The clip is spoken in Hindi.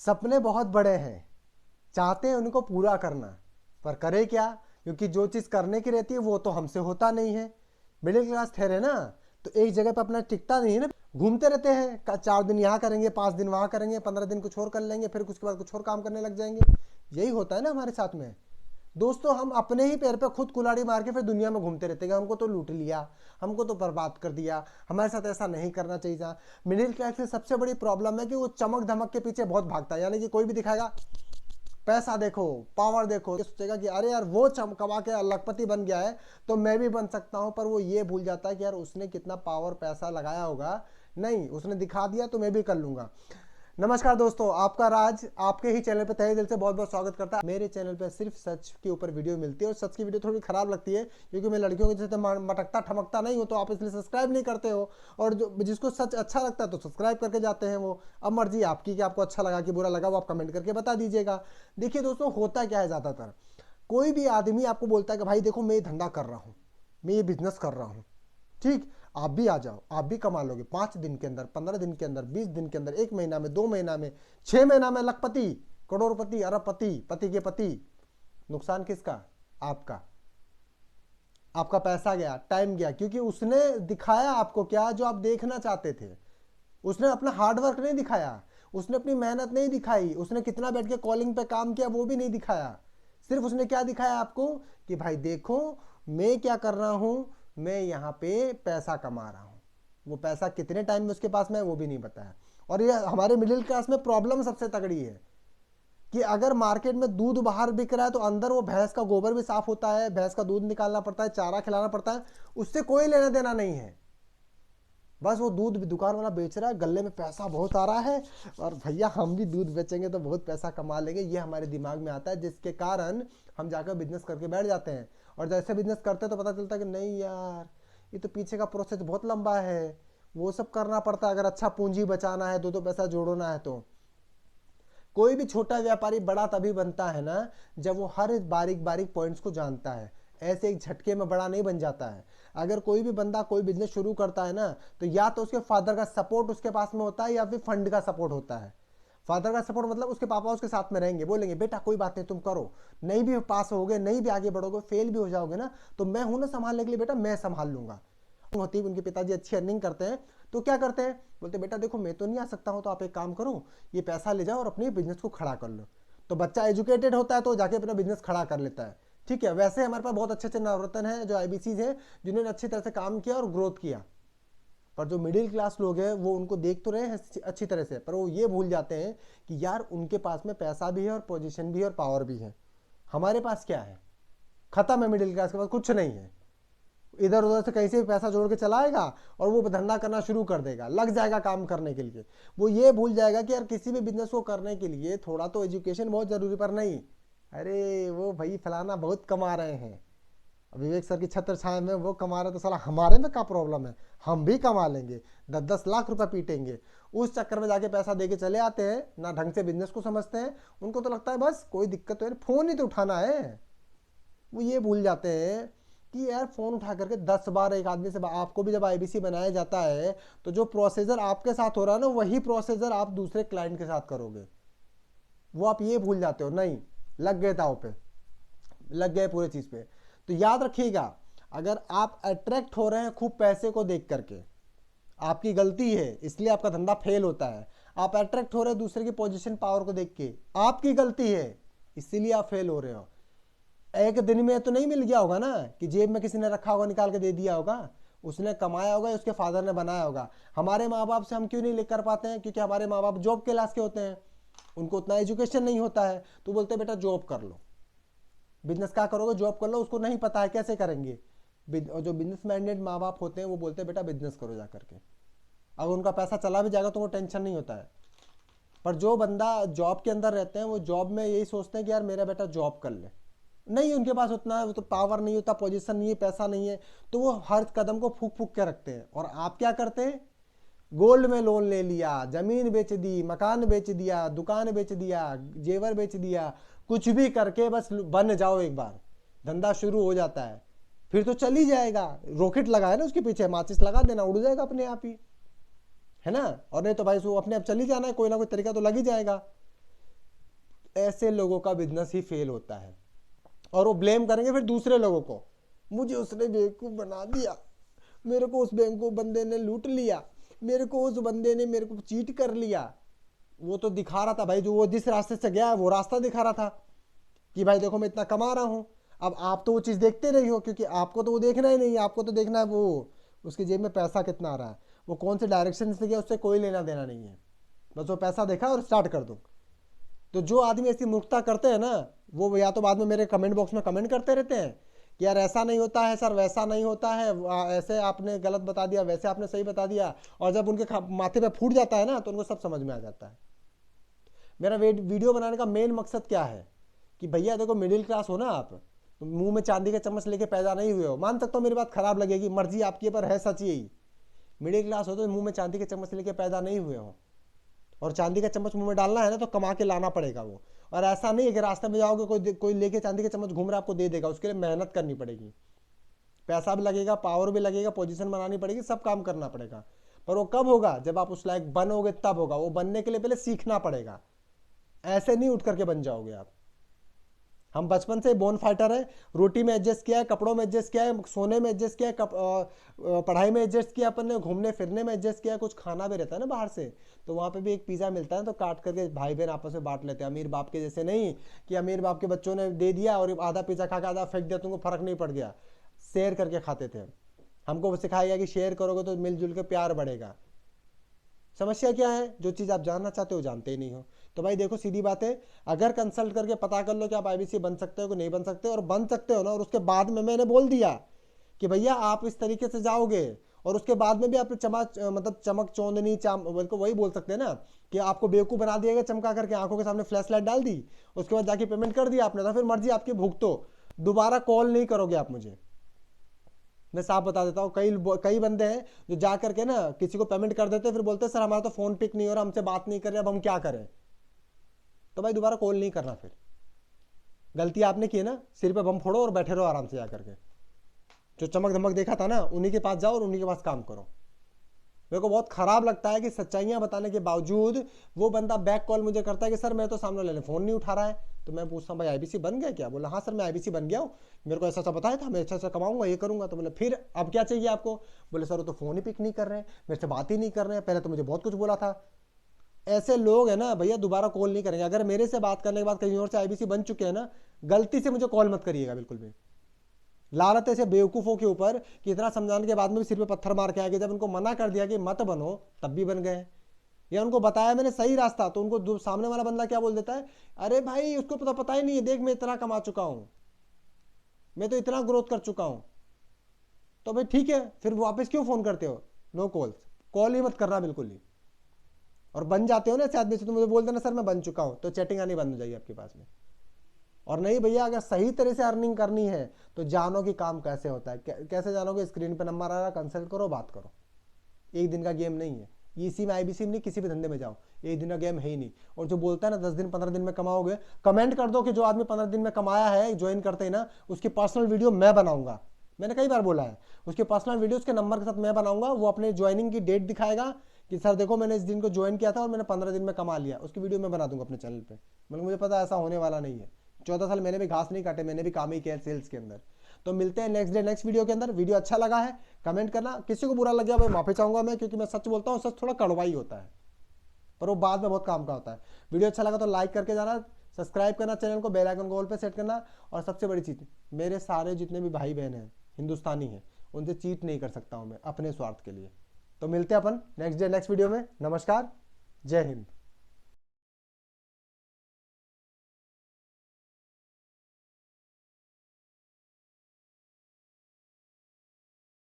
सपने बहुत बड़े हैं, चाहते हैं उनको पूरा करना, पर करे क्या? क्योंकि जो चीज़ करने की रहती है वो तो हमसे होता नहीं है। मिडिल क्लास ठहरे ना तो एक जगह पर अपना टिकता नहीं है ना, घूमते रहते हैं। 4 दिन यहाँ करेंगे, 5 दिन वहाँ करेंगे, 15 दिन कुछ और कर लेंगे, फिर उसके बाद कुछ और काम करने लग जाएंगे। यही होता है ना हमारे साथ में दोस्तों। हम अपने ही पैर पे खुद कुल्हाड़ी मार के फिर दुनिया में घूमते रहते हैं, हमको तो लूट लिया, हमको तो बर्बाद कर दिया, हमारे साथ ऐसा नहीं करना चाहिए था। मिडिल क्लास की सबसे बड़ी प्रॉब्लम है कि वो चमक धमक के पीछे बहुत भागता है। यानी कि कोई भी दिखाएगा पैसा देखो, पावर देखो, ये सोचेगा कि अरे यार वो कमा के लखपति बन गया है तो मैं भी बन सकता हूं। पर वो ये भूल जाता है कि यार उसने कितना पावर पैसा लगाया होगा। नहीं, उसने दिखा दिया तो मैं भी कर लूंगा। नमस्कार दोस्तों, आपका राज आपके ही चैनल पे तहे दिल से बहुत बहुत स्वागत करता है। मेरे चैनल पे सिर्फ सच के ऊपर वीडियो मिलती है और सच की वीडियो थोड़ी खराब लगती है क्योंकि मैं लड़कियों के जैसे मटकता ठमकता नहीं हूँ, तो आप इसलिए सब्सक्राइब नहीं करते हो। और जो जिसको सच अच्छा लगता है तो सब्सक्राइब करके जाते हैं वो। अब मर्जी आपकी कि आपको अच्छा लगा कि बुरा लगा, वो आप कमेंट करके बता दीजिएगा। देखिए दोस्तों, होता क्या है, ज़्यादातर कोई भी आदमी आपको बोलता है कि भाई देखो मैं ये धंधा कर रहा हूँ, मैं ये बिजनेस कर रहा हूँ, ठीक, आप भी आ जाओ, आप भी कमा लोगे 5 दिन के अंदर, 15 दिन के अंदर, 20 दिन के अंदर, 1 महीना में, 2 महीना में, 6 महीना में लखपति, करोड़पति, अरबपति, पति के पति। नुकसान किसका? आपका। आपका पैसा गया, टाइम गया, क्योंकि उसने दिखाया आपको क्या जो आप देखना चाहते थे। उसने अपना हार्डवर्क नहीं दिखाया, उसने अपनी मेहनत नहीं दिखाई, उसने कितना बैठ के कॉलिंग पे काम किया वो भी नहीं दिखाया। सिर्फ उसने क्या दिखाया आपको कि भाई देखो मैं क्या कर रहा हूं, मैं यहाँ पे पैसा कमा रहा हूं। वो पैसा कितने टाइम में उसके पास में है वो भी नहीं बताया। और ये हमारे मिडिल क्लास में प्रॉब्लम सबसे तगड़ी है कि अगर मार्केट में दूध बाहर बिक रहा है तो अंदर वो भैंस का गोबर भी साफ होता है, भैंस का दूध निकालना पड़ता है, चारा खिलाना पड़ता है, उससे कोई लेना देना नहीं है। बस वो दूध भी दुकान वाला बेच रहा है, गले में पैसा बहुत आ रहा है और भैया हम भी दूध बेचेंगे तो बहुत पैसा कमा लेंगे, ये हमारे दिमाग में आता है, जिसके कारण हम जाकर बिजनेस करके बैठ जाते हैं। और जैसे बिजनेस करते हैं तो पता चलता है कि नहीं यार, ये तो पीछे का प्रोसेस बहुत लंबा है, वो सब करना पड़ता है अगर अच्छा पूंजी बचाना है, दो पैसा जोड़ना है तो। कोई भी छोटा व्यापारी बड़ा तभी बनता है ना जब वो हर बारीक बारीक पॉइंट्स को जानता है। ऐसे एक झटके में बड़ा नहीं बन जाता है। अगर कोई भी बंदा कोई बिजनेस शुरू करता है ना तो या तो उसके फादर का सपोर्ट उसके पास में होता है या फिर फंड का सपोर्ट होता है। फादर का सपोर्ट मतलब उसके पापा उसके साथ में रहेंगे, बोलेंगे बेटा कोई बात नहीं तुम करो, नहीं भी पास होगे, नहीं भी आगे बढ़ोगे, फेल भी हो जाओगे ना तो मैं हूं ना संभालने के लिए, बेटा मैं संभाल लूंगा। होती है उनके पिताजी अच्छी अर्निंग करते हैं तो क्या करते हैं, बोलते बेटा देखो मैं तो नहीं आ सकता हूं तो आप एक काम करो, ये पैसा ले जाओ और अपने बिजनेस को खड़ा कर लो। तो बच्चा एजुकेटेड होता है तो जाके अपना बिजनेस खड़ा कर लेता है। ठीक है, वैसे हमारे पास बहुत अच्छे अच्छे नवरत्न हैं जो आईबीसीज हैं जिन्होंने अच्छी तरह से काम किया और ग्रोथ किया। पर जो मिडिल क्लास लोग हैं वो उनको देख तो रहे हैं अच्छी तरह से, पर वो ये भूल जाते हैं कि यार उनके पास में पैसा भी है और पोजीशन भी है और पावर भी है। हमारे पास क्या है? खत्म है, मिडिल क्लास के पास कुछ नहीं है। इधर उधर से कहीं से भी पैसा जोड़ के चलाएगा और वो धंधा करना शुरू कर देगा, लग जाएगा काम करने के लिए। वो ये भूल जाएगा कि यार किसी भी बिजनेस को करने के लिए थोड़ा तो एजुकेशन बहुत जरूरी, पर नहीं, अरे वो भाई फलाना बहुत कमा रहे हैं, विवेक सर की छत्र छाया में वो कमा रहे तो साला हमारे में क्या प्रॉब्लम है, हम भी कमा लेंगे, 10-10 लाख रुपए पीटेंगे। उस चक्कर में जाके पैसा दे के चले आते हैं, ना ढंग से बिजनेस को समझते हैं। उनको तो लगता है बस कोई दिक्कत तो है, फोन ही तो उठाना है। वो ये भूल जाते हैं कि यार फोन उठा करके 10 बार एक आदमी से, आपको भी जब आईबीसी बनाया जाता है तो जो प्रोसीजर आपके साथ हो रहा है ना वही प्रोसीजर आप दूसरे क्लाइंट के साथ करोगे। वो आप ये भूल जाते हो, नहीं लग गए दाव पे, लग गए पूरे चीज पे। तो याद रखिएगा, अगर आप अट्रैक्ट हो रहे हैं खूब पैसे को देख करके, आपकी गलती है इसलिए आपका धंधा फेल होता है। आप अट्रैक्ट हो रहे हैं दूसरे की पोजीशन पावर को देख के, आपकी गलती है इसीलिए आप फेल हो रहे हो। एक दिन में तो नहीं मिल गया होगा ना कि जेब में किसी ने रखा होगा निकाल के दे दिया होगा, उसने कमाया होगा, उसके फादर ने बनाया होगा। हमारे माँ बाप से हम क्यों नहीं लेकर पाते हैं? क्योंकि हमारे माँ बाप जॉब क्लास के होते हैं, उनको उतना एजुकेशन नहीं होता है, तो बोलते बेटा जॉब कर लो, बिजनेस क्या करोगे, जॉब कर लो। उसको नहीं पता है कैसे करेंगे। जो बिजनेस माइंडेड माँ बाप होते हैं वो बोलते हैं बेटा बिजनेस करो जा करके, अगर उनका पैसा चला भी जाएगा तो वो टेंशन नहीं होता है। पर जो बंदा जॉब के अंदर रहते हैं वो जॉब में यही सोचते हैं कि यार मेरा बेटा जॉब कर ले, नहीं उनके पास उतना वो तो पावर नहीं होता, पोजीशन नहीं है, पैसा नहीं है, तो वो हर कदम को फूक फूक के रखते हैं। और आप क्या करते हैं? गोल्ड में लोन ले लिया, जमीन बेच दी, मकान बेच दिया, दुकान बेच दिया, जेवर बेच दिया, कुछ भी करके बस बन जाओ, एक बार धंधा शुरू हो जाता है फिर तो चल ही जाएगा। रॉकेट लगा है ना उसके पीछे, माचिस लगा देना, उड़ जाएगा अपने आप ही, है ना। और नहीं तो भाई वो अपने आप चल ही जाना है, कोई ना कोई तरीका तो लग ही जाएगा। ऐसे लोगों का बिजनेस ही फेल होता है और वो ब्लेम करेंगे फिर दूसरे लोगों को, मुझे उसने बेवकूफ़ बना दिया, मेरे को उस बेवकूफ़ बंदे ने लूट लिया, मेरे को उस बंदे ने मेरे को चीट कर लिया। वो तो दिखा रहा था भाई, जो वो जिस रास्ते से गया है वो रास्ता दिखा रहा था कि भाई देखो मैं इतना कमा रहा हूँ। अब आप तो वो चीज़ देखते नहीं हो, क्योंकि आपको तो वो देखना ही नहीं है, आपको तो देखना है वो उसकी जेब में पैसा कितना आ रहा है, वो कौन से डायरेक्शन से गया उससे कोई लेना देना नहीं है, बस वो पैसा देखा और स्टार्ट कर दो। तो जो आदमी ऐसी मूर्खता करते हैं ना, वो या तो बाद में मेरे कमेंट बॉक्स में कमेंट करते रहते हैं कि यार ऐसा नहीं होता है सर, वैसा नहीं होता है, ऐसे आपने गलत बता दिया, वैसे आपने सही बता दिया। और जब उनके माथे पे फूट जाता है ना, तो उनको सब समझ में आ जाता है। मेरा वीडियो बनाने का मेन मकसद क्या है कि भैया देखो, मिडिल क्लास हो ना आप, तो मुंह में चांदी का चम्मच लेके पैदा नहीं हुए हो। मान सकता हूँ मेरी बात खराब लगेगी, मर्जी आपकी, पर है सच यही। मिडिल क्लास हो तो मुंह में चांदी के चम्मच लेके पैदा नहीं हुए हो, और चांदी का चम्मच मुंह में डालना है ना तो कमा के लाना पड़ेगा वो। और ऐसा नहीं है कि रास्ते में जाओगे कोई लेके चांदी का चम्मच घूम रहा आपको दे देगा, उसके लिए मेहनत करनी पड़ेगी, पैसा भी लगेगा, पावर भी लगेगा, पोजीशन बनानी पड़ेगी, सब काम करना पड़ेगा। पर वो कब होगा? जब आप उस लायक बनोगे तब होगा। वो बनने के लिए पहले सीखना पड़ेगा, ऐसे नहीं उठ करके बन जाओगे आप। हम बचपन से बोन फाइटर है, रोटी में एडजस्ट किया है, कपड़ों में एडजस्ट किया है, सोने में एडजस्ट किया है, पढ़ाई में एडजस्ट किया अपन ने, घूमने फिरने में एडजस्ट किया, कुछ खाना भी रहता है ना बाहर से, तो वहाँ पे भी एक पिज़्ज़ा मिलता है तो काट करके भाई बहन आपस में बांट लेते हैं। अमीर बाप के जैसे नहीं कि अमीर बाप के बच्चों ने दे दिया और आधा पिज़्ज़ा खा के आधा फेंक दिया, तुमको फर्क नहीं पड़ गया। शेयर करके खाते थे। हमको सिखाया गया कि शेयर करोगे तो मिलजुल के प्यार बढ़ेगा। समस्या क्या है? जो चीज़ आप जानना चाहते हो जानते ही नहीं हो। तो भाई देखो, सीधी बात है, अगर कंसल्ट करके पता कर लो कि आप आईबीसी बन सकते हो कि नहीं बन सकते, और बन सकते हो ना, और उसके बाद में मैंने बोल दिया कि भैया आप इस तरीके से जाओगे, और उसके बाद में भी आप चमक चौंदनी बल्कि वही बोल सकते हैं ना कि आपको बेवकूफ़ बना दिया गया, चमका करके आंखों के सामने फ्लैश लाइट डाल दी, उसके बाद जाके पेमेंट कर दिया आपने, तो फिर मर्जी आपकी, भुगतो। दोबारा कॉल नहीं करोगे आप मुझे, मैं साफ बता देता हूँ। कई बंदे हैं जो जा करके ना किसी को पेमेंट कर देते हैं, फिर बोलते हैं सर हमारा तो फोन पिक नहीं हो रहा, हमसे बात नहीं कर रहे, अब हम क्या करें? तो भाई दोबारा कॉल नहीं करना। फिर गलती आपने की है ना, सिर पे बम फोड़ो और बैठे रहो आराम से जा करके। जो चमक धमक देखा था ना, उन्हीं के पास जाओ और उन्हीं के पास काम करो। मेरे को बहुत खराब लगता है कि सच्चाइयां बताने के बावजूद वो बंदा बैक कॉल मुझे करता है कि सर मैं तो सामने लेने फोन नहीं उठा रहा है। तो मैं पूछता हूँ भाई आईबीसी बन गया क्या? बोला हाँ सर मैं आईबीसी बन गया हूँ, मेरे को ऐसा ऐसा बताया था, मैं अच्छा अच्छा कमाऊंगा, ये करूंगा। तो बोले फिर अब क्या चाहिए आपको? बोले सर वो तो फोन ही पिक नहीं कर रहे हैं, मेरे से बात ही नहीं कर रहे हैं, पहले तो मुझे बहुत कुछ बोला था। ऐसे लोग हैं ना भैया, दोबारा कॉल नहीं करेंगे। अगर मेरे से बात करने के बाद कहीं और से आईबीसी बन चुके हैं ना, गलती से मुझे कॉल मत करिएगा बिल्कुल भी। लालत ऐसे बेवकूफ़ों के ऊपर कि इतना समझाने के बाद में भी सिर पे पत्थर मार के आगे, जब उनको मना कर दिया कि मत बनो तब भी बन गए। या उनको बताया मैंने सही रास्ता, तो उनको सामने वाला बंदा क्या बोल देता है, अरे भाई उसको पता ही नहीं है, देख मैं इतना कमा चुका हूं, मैं तो इतना ग्रोथ कर चुका हूं। तो भाई ठीक है, फिर वापस क्यों फोन करते हो? नो कॉल्स, कॉल ही मत करना बिल्कुल ही। और बन जाते हो ना ऐसे आदमी से, तो मुझे बोल देना सर मैं बन चुका हूं, तो चैटिंग आनी बंद हो जाएगी आपके पास में। और नहीं भैया, अगर सही तरह से अर्निंग करनी है तो जानो कि काम कैसे होता है। कैसे जानोगे? स्क्रीन पे नंबर आ रहा है, कंसल्ट करो, बात करो। एक दिन का गेम नहीं है, इसी में आईबीसी में नहीं, किसी भी धंधे में जाओ, एक दिन का गेम है ही नहीं। और जो बोलता है ना 10 दिन 15 दिन में कमाओगे, कमेंट कर दो कि जो आदमी 15 दिन में कमाया है, ज्वाइन करते ही ना, उसकी पर्सनल वीडियो मैं बनाऊंगा। मैंने कई बार बोला है, उसकी पर्सनल वीडियो उसके नंबर के साथ मैं बनाऊंगा। वो अपने ज्वाइनिंग की डेट दिखाएगा कि सर देखो मैंने इस दिन को ज्वाइन किया था और मैंने 15 दिन में कमा लिया, उसकी वीडियो मैं बना दूंगा अपने चैनल पे। मतलब मुझे पता है ऐसा होने वाला नहीं है। 14 साल मैंने भी घास नहीं काटे, मैंने भी काम ही किया सेल्स के अंदर। तो मिलते हैं नेक्स्ट डे नेक्स्ट वीडियो के अंदर। वीडियो अच्छा लगा है कमेंट करना, किसी को बुरा लग गया भाई माफी चाहूंगा मैं, क्योंकि मैं सच बोलता हूँ, सच थोड़ा कड़वा ही होता है पर वो बाद में बहुत काम का होता है। वीडियो अच्छा लगा तो लाइक करके जाना, सब्सक्राइब करना चैनल को, बेल आइकन को ऑल पे सेट करना। और सबसे बड़ी चीज़, मेरे सारे जितने भी भाई बहन हैं हिंदुस्तानी हैं, उनसे चीट नहीं कर सकता हूँ मैं अपने स्वार्थ के लिए। तो मिलते हैं अपन नेक्स्ट डे नेक्स्ट वीडियो में। नमस्कार, जय हिंद।